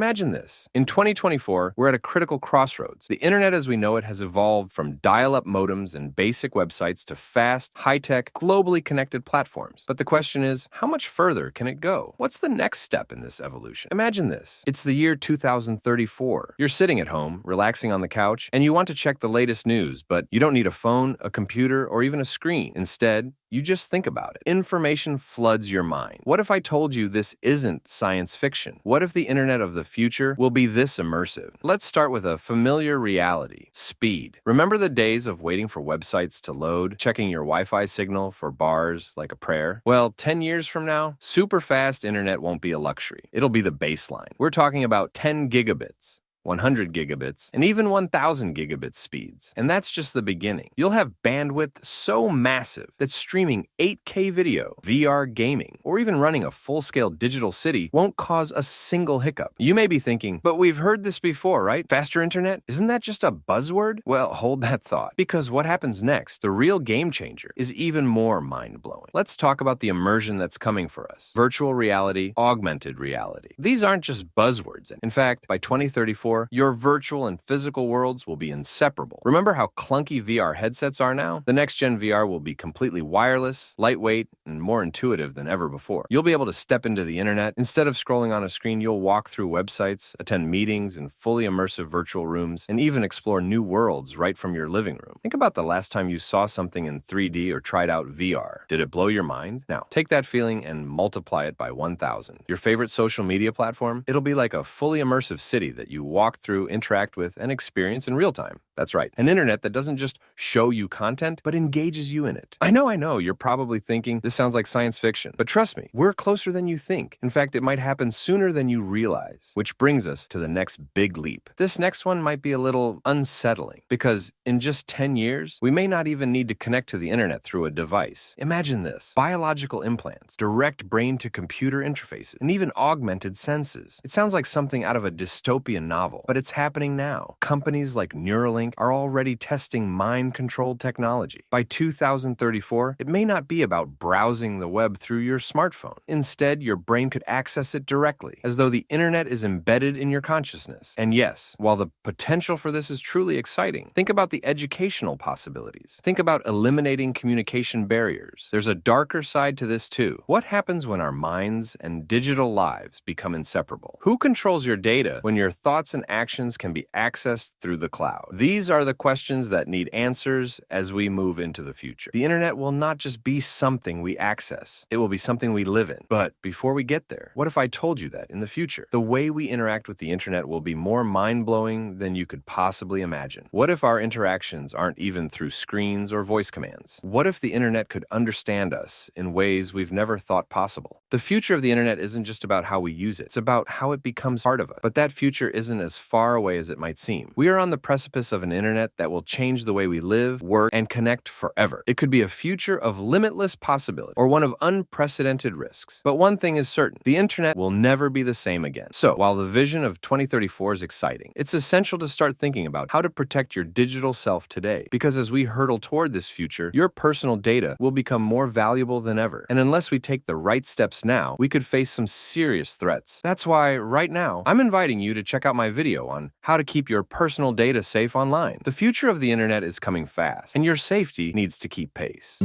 Imagine this. In 2024, we're at a critical crossroads. The internet as we know it has evolved from dial-up modems and basic websites to fast, high-tech, globally connected platforms. But the question is, how much further can it go? What's the next step in this evolution? Imagine this. It's the year 2034. You're sitting at home, relaxing on the couch, and you want to check the latest news, but you don't need a phone, a computer, or even a screen. Instead, you just think about it. Information floods your mind. What if I told you this isn't science fiction? What if the internet of the future will be this immersive? Let's start with a familiar reality: speed. Remember the days of waiting for websites to load, checking your Wi-Fi signal for bars like a prayer? Well, 10 years from now, super fast internet won't be a luxury. It'll be the baseline. We're talking about 10 gigabits. 100 gigabits, and even 1000 gigabit speeds. And that's just the beginning. You'll have bandwidth so massive that streaming 8K video, VR gaming, or even running a full-scale digital city won't cause a single hiccup. You may be thinking, but we've heard this before, right? Faster internet? Isn't that just a buzzword? Well, hold that thought, because what happens next, the real game changer, is even more mind-blowing. Let's talk about the immersion that's coming for us. Virtual reality, augmented reality. These aren't just buzzwords. In fact, by 2034, your virtual and physical worlds will be inseparable. Remember how clunky VR headsets are now? The next-gen VR will be completely wireless, lightweight, and more intuitive than ever before. You'll be able to step into the internet. Instead of scrolling on a screen, you'll walk through websites, attend meetings in fully immersive virtual rooms, and even explore new worlds right from your living room. Think about the last time you saw something in 3D or tried out VR. Did it blow your mind? Now, take that feeling and multiply it by 1,000. Your favorite social media platform? It'll be like a fully immersive city that you walk through, interact with, and experience in real time. That's right, an internet that doesn't just show you content, but engages you in it. I know, you're probably thinking, this sounds like science fiction. But trust me, we're closer than you think. In fact, it might happen sooner than you realize. Which brings us to the next big leap. This next one might be a little unsettling, because in just 10 years, we may not even need to connect to the internet through a device. Imagine this: biological implants, direct brain-to-computer interfaces, and even augmented senses. It sounds like something out of a dystopian novel, but it's happening now. Companies like Neuralink are already testing mind-controlled technology. By 2034, it may not be about browsing the web through your smartphone. Instead, your brain could access it directly, as though the internet is embedded in your consciousness. And yes, while the potential for this is truly exciting, think about the educational possibilities. Think about eliminating communication barriers. There's a darker side to this too. What happens when our minds and digital lives become inseparable? Who controls your data when your thoughts and actions can be accessed through the cloud? These are the questions that need answers as we move into the future. The internet will not just be something we access. It will be something we live in. But before we get there, what if I told you that in the future, the way we interact with the internet will be more mind-blowing than you could possibly imagine? What if our interactions aren't even through screens or voice commands? What if the internet could understand us in ways we've never thought possible? The future of the internet isn't just about how we use it. It's about how it becomes part of us. But that future isn't as far away as it might seem. We are on the precipice of an internet that will change the way we live, work, and connect forever. It could be a future of limitless possibility or one of unprecedented risks. But one thing is certain: the internet will never be the same again. So, while the vision of 2034 is exciting, it's essential to start thinking about how to protect your digital self today. Because as we hurtle toward this future, your personal data will become more valuable than ever. And unless we take the right steps now, we could face some serious threats. That's why, right now, I'm inviting you to check out my video on how to keep your personal data safe online. The future of the internet is coming fast, and your safety needs to keep pace.